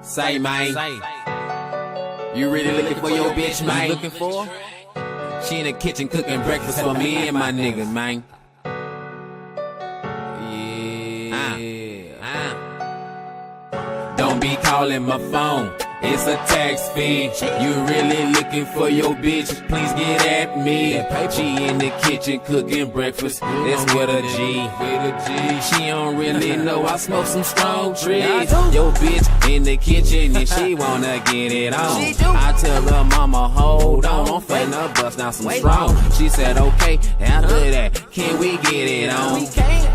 Say, man. You really looking for your bitch, man? Looking for? She in the kitchen cooking breakfast for me and my niggas, man. Don't be calling my phone, it's a tax fee. You really looking for your bitch, please get at me. She in the kitchen cooking breakfast, that's with a G. She don't really know I smoke some strong trees. Your bitch in the kitchen and she wanna get it on. I tell her mama, hold on, I'm finna bust down some strong. She said okay, after that, can we get it on?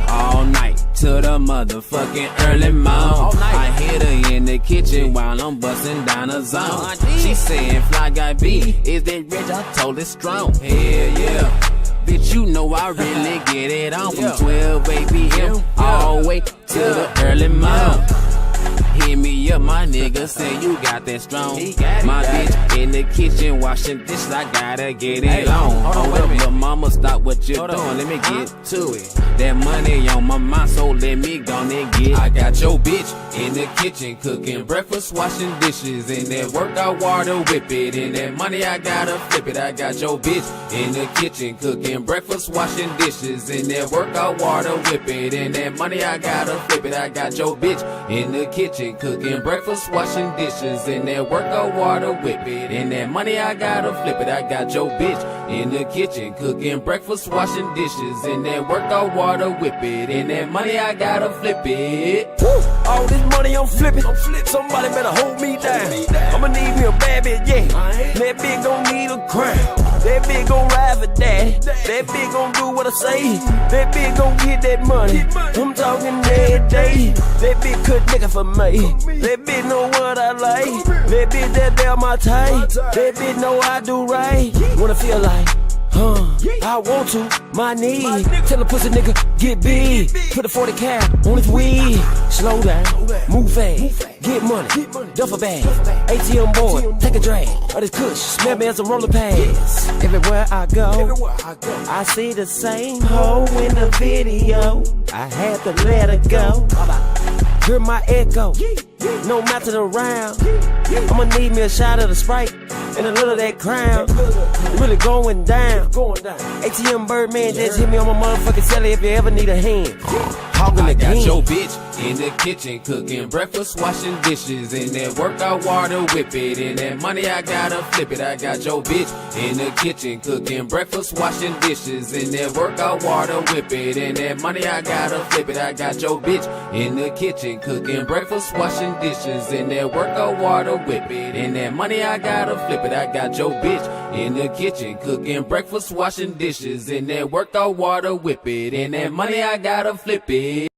All night to the motherfucking early morn. I hit her in the kitchen while I'm busting down a zone. She saying fly guy B, is that rich? I told her strong. Hell yeah. Bitch, you know I really get it on from 12 a.p.m. all the way to the early morn. Hit me up, my nigga, say you got that strong. My bitch in the kitchen washing dishes, I gotta get it on. Hold up, little mama, stop what you're doing, let me get to it. That money on my mind, so let me go and get it. I got your bitch in the kitchen cooking breakfast, washing dishes. In that workout water, whip it. In that money, I gotta flip it. I got your bitch in the kitchen cooking breakfast, washing dishes. In that workout water, whip it. In that money, I gotta flip it. I got your bitch in the kitchen cooking breakfast, washing dishes. In that workout water, whip it. In that money, I gotta flip it. I got your bitch in the kitchen cooking breakfast, washing dishes. In that workout water, whip it. In that money, I gotta flip it. Woo! All this money I'm flipping. Somebody better hold me down. I'ma need me a bad bitch, yeah. That bitch gon' need a crown. That bitch gon' ride for daddy. That bitch gon' do what I say. That bitch gon' get that money. I'm talking every day. That bitch could nigga for me. That bitch know what I like. That bitch that down my type. That bitch know I do right. Wanna feel like I want to, my need. Tell a pussy nigga, get big. Put a 40 cap on his weed. Slow down, move fast, get money, duffel bag, ATM board, take a drag of this kush, smell me as some roller pads. Everywhere I go, I see the same hoe in the video. I had to let her go. Hear my echo, no mountain around. I'ma need me a shot of the Sprite and a little of that Crown. Really going down. Atm-Bird-Man just hit me on my motherfucking celly if you ever need a hand. I got your bitch in the kitchen cooking breakfast, washing dishes. In that workout water, whip it. In that money, I gotta flip it. I got your bitch in the kitchen cooking breakfast, washing dishes. In that workout water, whip it. In that money, I gotta flip it. I got your bitch in the kitchen cooking breakfast, washing dishes. In that workout water, whip it. In that money, I gotta flip it. I got your bitch in the kitchen cooking breakfast, washing dishes. In that workout water, whip it. In that money, I gotta flip it.